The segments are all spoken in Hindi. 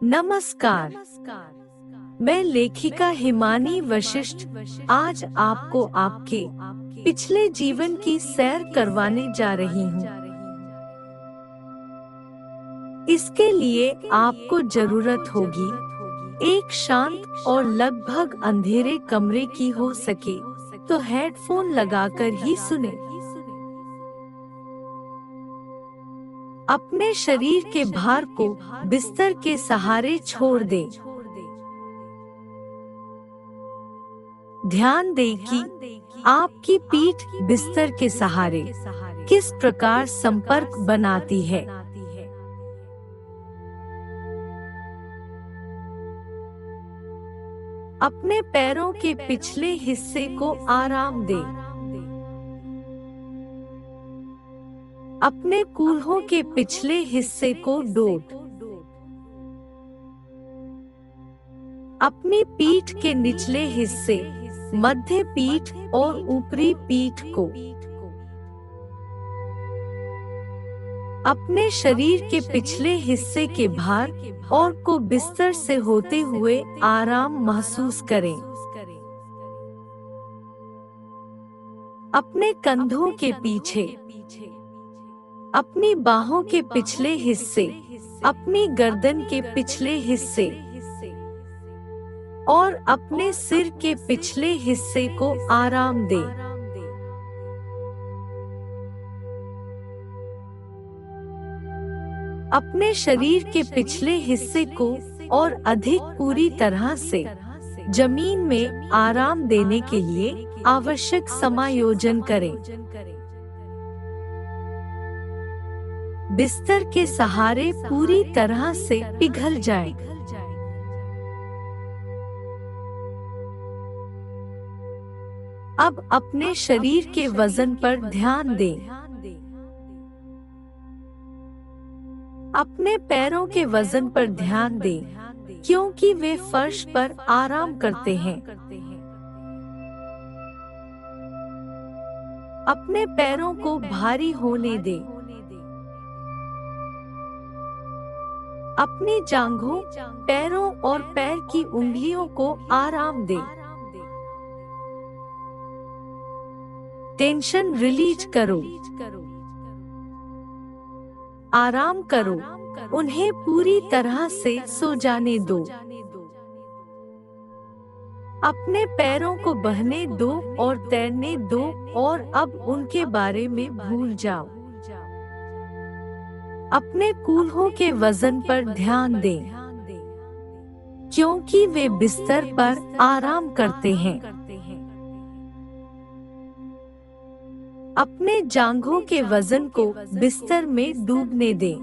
नमस्कार। मैं लेखिका हिमानी वशिष्ठ आज आपको आपके पिछले जीवन की सैर करवाने जा रही हूँ। इसके लिए आपको जरूरत होगी एक शांत और लगभग अंधेरे कमरे की, हो सके तो हेडफोन लगाकर ही सुने। अपने शरीर के भार को बिस्तर के सहारे छोड़ दें। ध्यान दें कि आपकी पीठ बिस्तर के सहारे किस प्रकार संपर्क बनाती है। अपने पैरों के पिछले हिस्से को आराम दें। अपने कूल्हों के पिछले हिस्से को डोट। अपनी पीठ के निचले हिस्से, मध्य पीठ और ऊपरी पीठ को, अपने शरीर के पिछले हिस्से के भार और को बिस्तर से होते हुए आराम महसूस करें। अपने कंधों के पीछे, अपनी बाहों के पिछले हिस्से, अपनी गर्दन के पिछले हिस्से और अपने सिर के पिछले हिस्से को आराम दें। अपने शरीर के पिछले हिस्से को और अधिक पूरी तरह से जमीन में आराम देने के लिए आवश्यक समायोजन करें। बिस्तर के सहारे पूरी तरह से पिघल जाएं। अब अपने शरीर के वजन पर ध्यान दें। अपने पैरों के वजन पर ध्यान दें, क्योंकि वे फर्श पर आराम करते हैं। अपने पैरों को भारी होने दें। अपनी जांघों, पैरों और पैर की उंगलियों को आराम दें। टेंशन रिलीज करो। आराम करो, उन्हें पूरी तरह से सो जाने दो। अपने पैरों को बहने दो और तैरने दो और अब उनके बारे में भूल जाओ। अपने कूल्हों के वजन पर ध्यान दें, क्योंकि वे बिस्तर पर आराम करते हैं। अपने जांघों के वजन को बिस्तर में डूबने दें।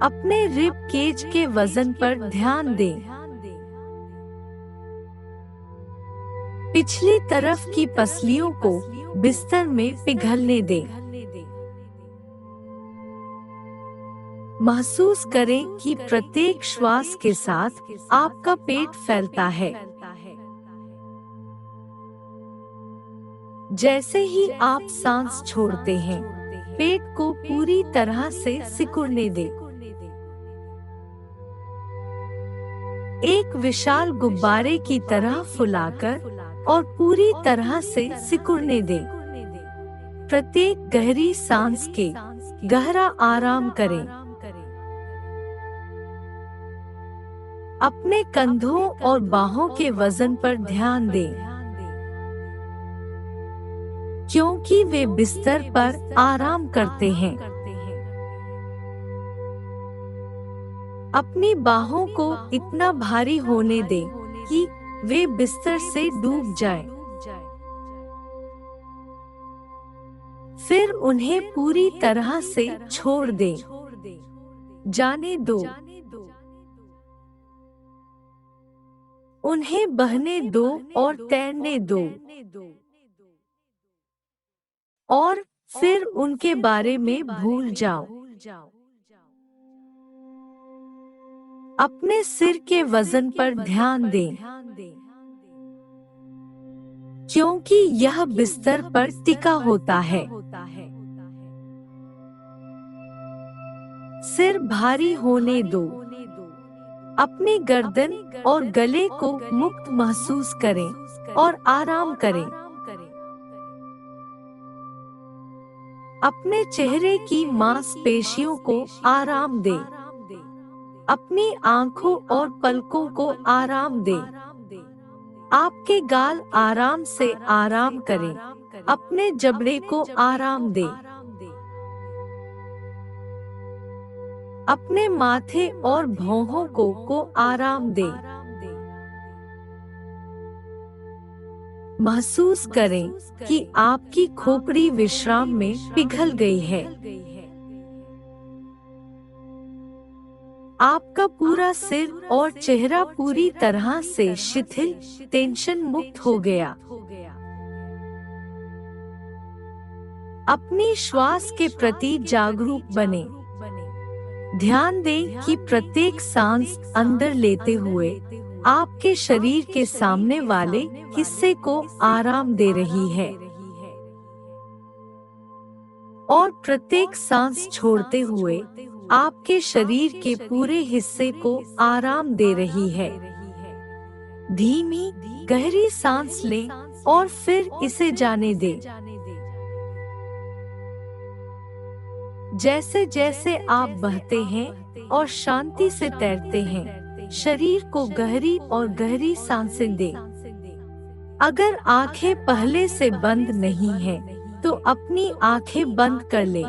अपने रिब केज के वजन पर ध्यान दें। पिछली तरफ की पसलियों को बिस्तर में पिघलने दें। महसूस करें कि प्रत्येक श्वास के साथ आपका पेट फैलता है। जैसे ही आप सांस छोड़ते हैं, पेट को पूरी तरह से सिकुड़ने दें। एक विशाल गुब्बारे की तरह फुलाकर और पूरी तरह से सिकुड़ने दें। प्रत्येक गहरी सांस के गहरा आराम करें। अपने कंधों और बाहों के वजन पर ध्यान दें, क्योंकि वे बिस्तर पर आराम करते हैं। अपनी बाहों को इतना भारी होने दें कि वे बिस्तर से डूब जाएं। फिर उन्हें पूरी तरह से छोड़ दें, जाने दो। उन्हें बहने दो और तैरने दो और फिर उनके बारे में भूल जाओ। अपने सिर के वजन पर ध्यान दें, क्योंकि यह बिस्तर पर टिका होता है। सिर भारी होने दो। अपनी गर्दन और गले को मुक्त महसूस करें और आराम करें। अपने चेहरे की मांसपेशियों को आराम दें। अपनी आंखों और पलकों को आराम दें। आपके गाल आराम से आराम करें। अपने जबड़े को आराम दें। अपने माथे और भौहों को आराम दें। महसूस करें कि आपकी खोपड़ी विश्राम में पिघल गई है। आपका पूरा सिर और चेहरा पूरी तरह से शिथिल, टेंशन मुक्त हो गया। अपनी श्वास के प्रति जागरूक बने। ध्यान दें कि प्रत्येक सांस अंदर लेते हुए आपके शरीर के सामने वाले हिस्से को आराम दे रही है और प्रत्येक सांस छोड़ते हुए आपके शरीर के पूरे हिस्से को आराम दे रही है। धीमी गहरी सांस लें और फिर इसे जाने दें। जैसे जैसे आप बहते हैं और शांति से तैरते हैं, शरीर को गहरी और गहरी सांसें दें। अगर आंखें पहले से बंद नहीं हैं, तो अपनी आंखें बंद कर लें।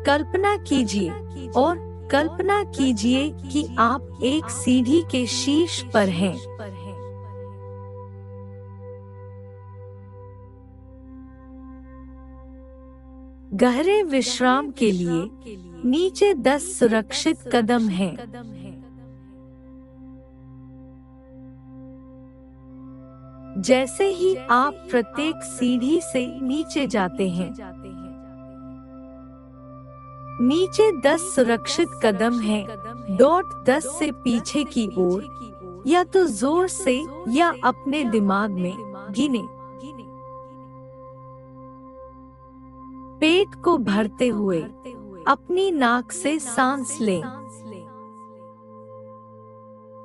कल्पना कीजिए और कल्पना कीजिए कि आप एक सीढ़ी के शीर्ष पर हैं। गहरे विश्राम के लिए नीचे 10 सुरक्षित कदम हैं। जैसे ही आप प्रत्येक सीढ़ी से नीचे जाते हैं, नीचे 10 सुरक्षित कदम हैं। 10 से पीछे की ओर या तो जोर से या अपने दिमाग में गिने। पेट को भरते हुए अपनी नाक से सांस लें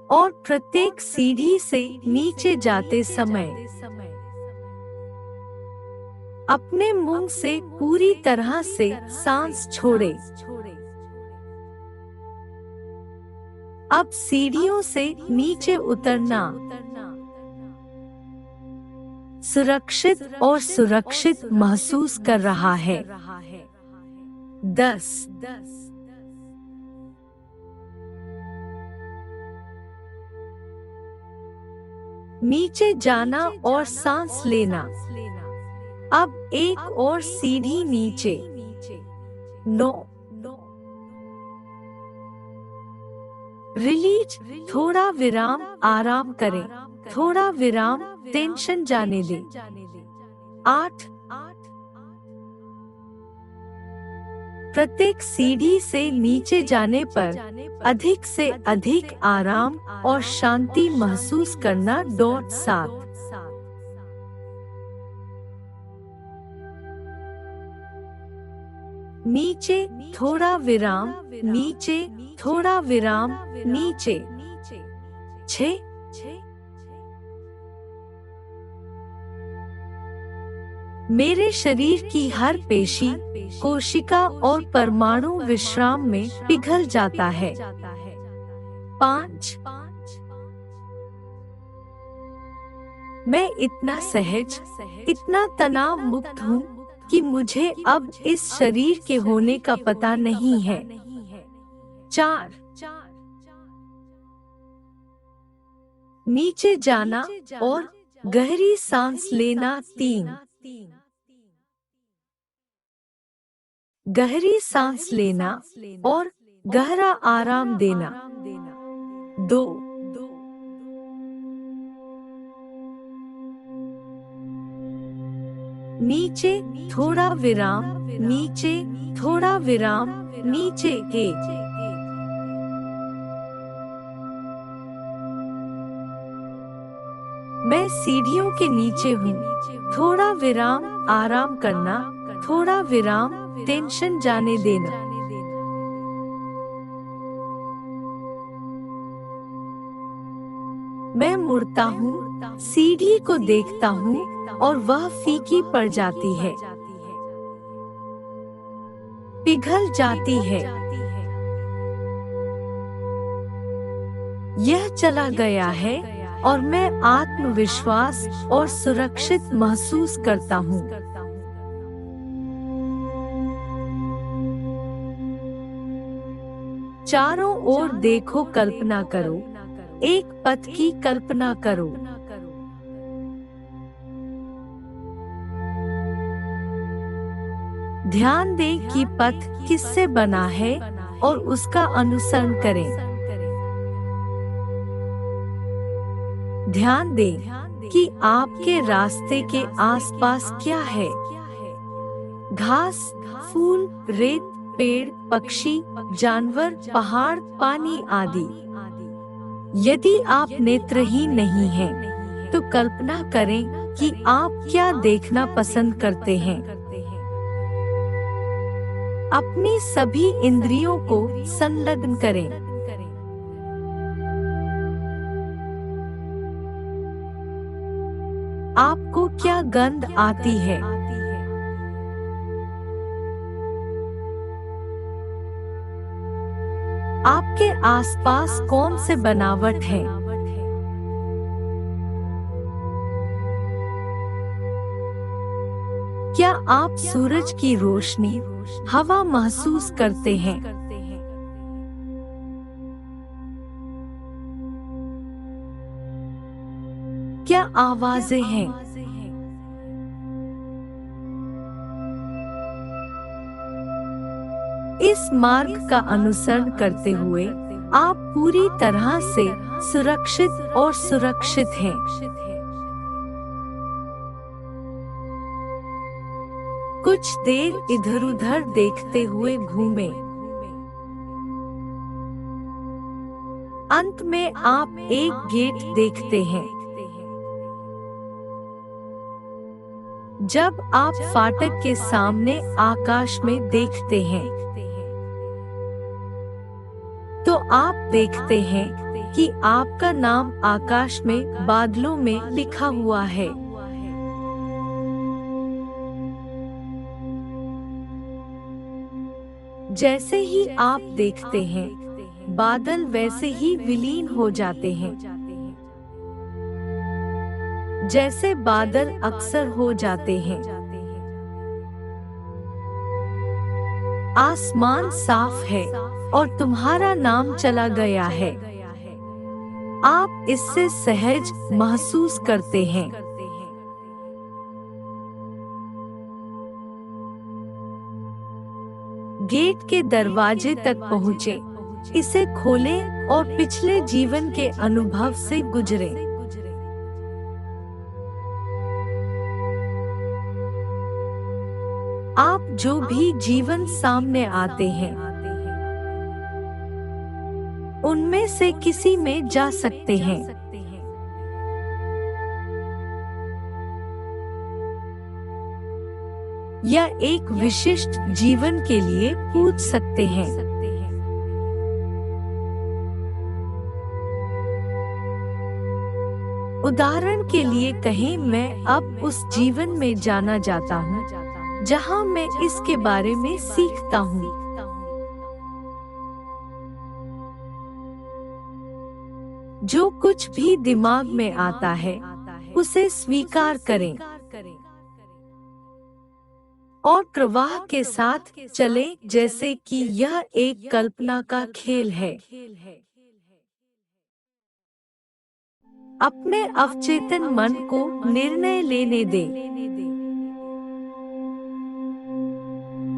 और प्रत्येक सीढ़ी से नीचे जाते समय अपने मुंह से पूरी तरह से सांस छोड़ें। अब सीढ़ियों से नीचे उतरना सुरक्षित और सुरक्षित महसूस कर रहा है। 10 नीचे जाना और सांस लेना। अब एक और सीढ़ी नीचे। 9 रिलीज, थोड़ा विराम, आराम करें, थोड़ा विराम, टेंशन जाने दें। 8 प्रत्येक सीढ़ी से नीचे जाने पर अधिक से अधिक आराम और शांति महसूस करना। 7 नीचे थोड़ा विराम, नीचे थोड़ा विराम, नीचे। 6 मेरे शरीर की हर पेशी, कोशिका और परमाणु विश्राम में पिघल जाता है। 5 मैं इतना सहज, इतना तनाव मुक्त हूँ कि मुझे अब इस शरीर के होने का पता नहीं है। 4 नीचे जाना और गहरी सांस लेना। 3 गहरी सांस लेना और गहरा आराम देना। 2 नीचे थोड़ा विराम, नीचे थोड़ा विराम, नीचे। 1 मैं सीढ़ियों के नीचे हूँ, थोड़ा विराम, आराम करना, थोड़ा विराम, टेंशन जाने देना। मैं मुड़ता हूँ, सीढ़ी को देखता हूँ और वह फीकी पड़ जाती है, पिघल जाती है। यह चला गया है और मैं आत्मविश्वास और सुरक्षित महसूस करता हूँ। चारों ओर देखो, कल्पना करो, एक पथ की कल्पना करो। ध्यान दें कि पथ किससे बना है और उसका अनुसरण करें। ध्यान दें कि आपके रास्ते के आसपास क्या है। घास, फूल, रेत, पेड़, पक्षी, जानवर, पहाड़, पानी आदि। यदि आप नेत्रहीन नहीं हैं, तो कल्पना करें कि आप क्या देखना पसंद करते हैं। अपनी सभी इंद्रियों को संलग्न करें। आपको क्या गंध आती है? आपके आसपास कौन से बनावट है? क्या आप सूरज की रोशनी, हवा महसूस करते हैं? क्या आवाजें हैं? इस मार्ग का अनुसरण करते हुए आप पूरी तरह से सुरक्षित और सुरक्षित हैं। कुछ देर इधर-उधर देखते हुए घूमें। अंत में आप एक गेट देखते हैं। जब आप फाटक के सामने आकाश में देखते हैं, तो आप देखते हैं कि आपका नाम आकाश में बादलों में लिखा हुआ है। जैसे ही आप देखते हैं, बादल वैसे ही विलीन हो जाते हैं, जैसे बादल अक्सर हो जाते हैं। आसमान साफ है और तुम्हारा नाम चला गया है। आप इससे सहज महसूस करते हैं। गेट के दरवाजे तक पहुँचे, इसे खोलें और पिछले जीवन के अनुभव से गुजरें। आप जो भी जीवन सामने आते हैं, उनमें से किसी में जा सकते हैं। या एक विशिष्ट जीवन के लिए पूछ सकते हैं। उदाहरण के लिए कहें, मैं अब उस जीवन में जाना चाहता हूँ जहाँ मैं इसके बारे में सीखता हूँ। जो कुछ भी दिमाग में आता है, उसे स्वीकार करें और प्रवाह के साथ चलें, जैसे कि यह एक कल्पना का खेल है। अपने अवचेतन मन को निर्णय लेने दें।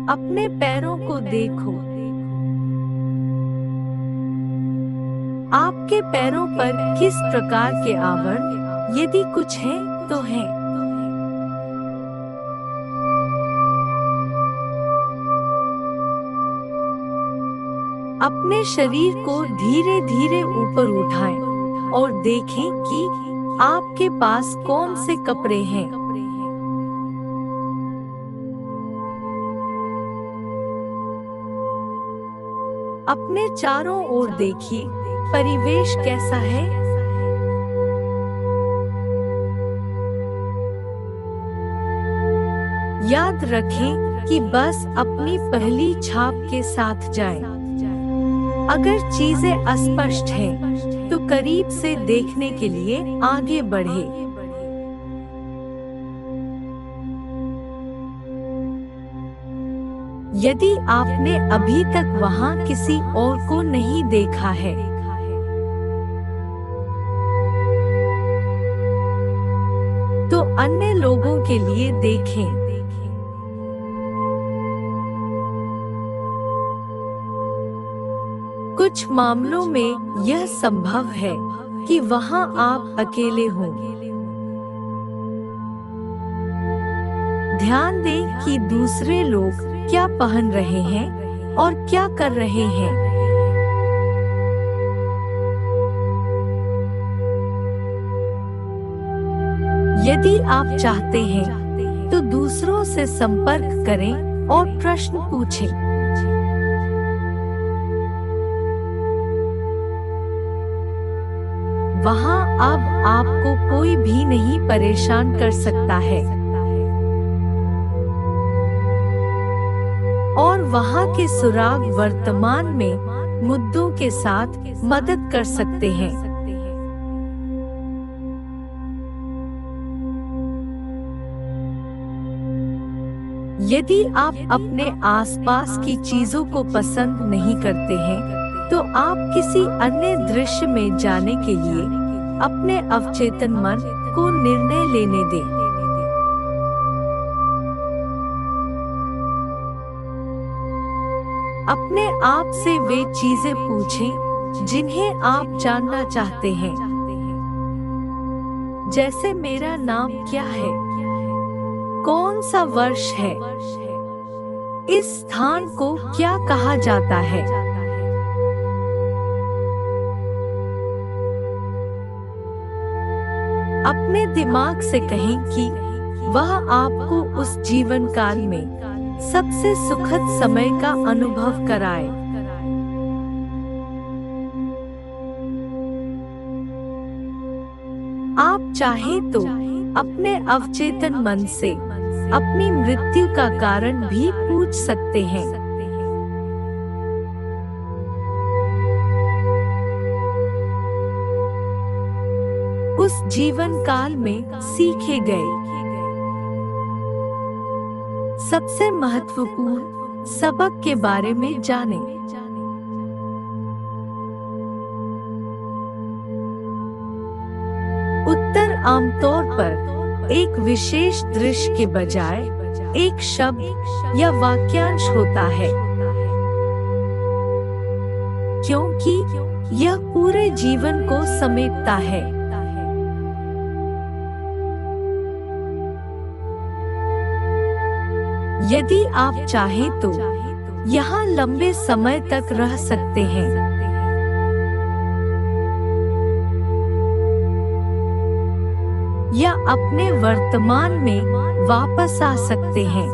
अपने पैरों को देखो। आपके पैरों पर किस प्रकार के आवरण, यदि कुछ है, तो हैं। अपने शरीर को धीरे-धीरे ऊपर उठाएं और देखें कि आपके पास कौन से कपड़े हैं। अपने चारों ओर देखिए, परिवेश कैसा है। याद रखें कि बस अपनी पहली छाप के साथ जाएं। अगर चीजें अस्पष्ट हैं, तो करीब से देखने के लिए आगे बढ़ें। यदि आपने अभी तक वहां किसी और को नहीं देखा है, तो अन्य लोगों के लिए देखें। कुछ मामलों में यह संभव है कि वहां आप अकेले हों। ध्यान दें कि दूसरे लोग क्या पहन रहे हैं और क्या कर रहे हैं। यदि आप चाहते हैं, तो दूसरों से संपर्क करें और प्रश्न पूछें। वहां अब आपको कोई भी नहीं परेशान कर सकता है, और वहां के सुराग वर्तमान में मुद्दों के साथ मदद कर सकते हैं। यदि आप अपने आसपास की चीजों को पसंद नहीं करते हैं, तो आप किसी अन्य दृश्य में जाने के लिए अपने अवचेतन मन को निर्णय लेने दें। अपने आप से वे चीजें पूछें जिन्हें आप जानना चाहते हैं। जैसे मेरा नाम क्या है? कौन सा वर्ष है? इस स्थान को क्या कहा जाता है? अपने दिमाग से कहें कि वह आपको उस जीवन काल में सबसे सुखद समय का अनुभव कराए। आप चाहें तो अपने अवचेतन मन से अपनी मृत्यु का कारण भी पूछ सकते हैं। उस जीवन काल में सीखे गए सबसे महत्वपूर्ण सबक के बारे में जानें। उत्तर आमतौर पर एक विशेष दृश्य के बजाय एक शब्द या वाक्यांश होता है, क्योंकि यह पूरे जीवन को समेटता है। यदि आप चाहें तो यहाँ लंबे समय तक रह सकते हैं, या अपने वर्तमान में वापस आ सकते हैं।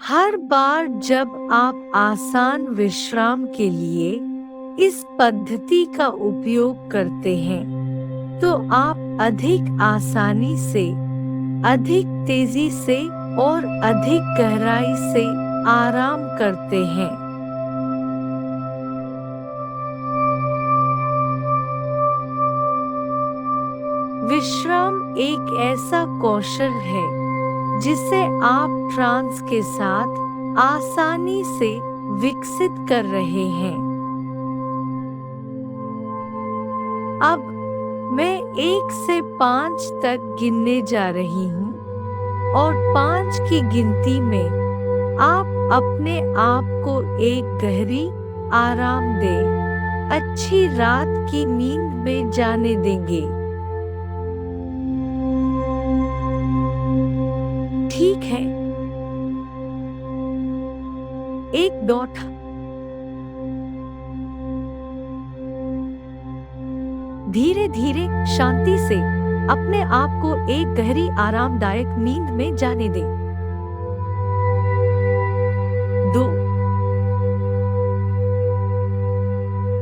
हर बार जब आप आसान विश्राम के लिए इस पद्धति का उपयोग करते हैं, तो आप अधिक आसानी से, अधिक तेजी से और अधिक गहराई से आराम करते हैं। विश्राम एक ऐसा कौशल है जिसे आप ट्रांस के साथ आसानी से विकसित कर रहे हैं। अब मैं 1 से 5 तक गिनने जा रही हूँ, और 5 की गिनती में आप अपने आप को एक गहरी आराम दें, अच्छी रात की नींद में जाने देंगे। ठीक है। 1. धीरे धीरे शांति से अपने आप को एक गहरी आरामदायक नींद में जाने दें। 2.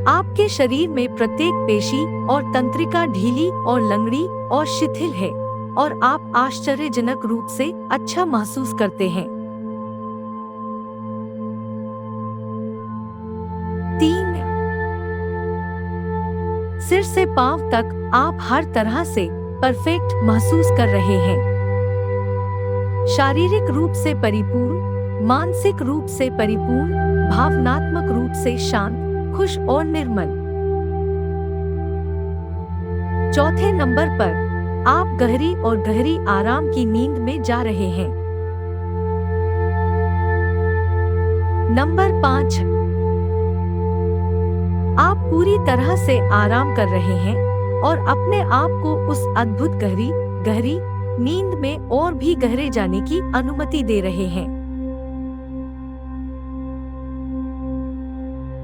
आपके शरीर में प्रत्येक पेशी और तंत्रिका ढीली और लंगड़ी और शिथिल है और आप आश्चर्यजनक रूप से अच्छा महसूस करते हैं। 3. सिर से पांव तक आप हर तरह से परफेक्ट महसूस कर रहे हैं। शारीरिक रूप से परिपूर्ण, मानसिक रूप से परिपूर्ण, भावनात्मक रूप से शांत, खुश और निर्मल। 4 नंबर पर आप गहरी और गहरी आराम की नींद में जा रहे हैं। नंबर 5, आप पूरी तरह से आराम कर रहे हैं और अपने आप को उस अद्भुत गहरी नींद में और भी गहरे जाने की अनुमति दे रहे हैं।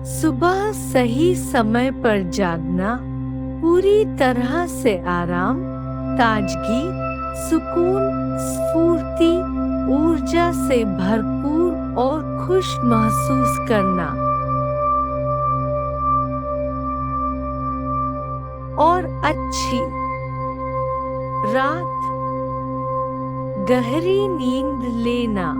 सुबह सही समय पर जागना, पूरी तरह से आराम, ताजगी, सुकून, स्फूर्ति, ऊर्जा से भरपूर और खुश महसूस करना और अच्छी रात, गहरी नींद लेना।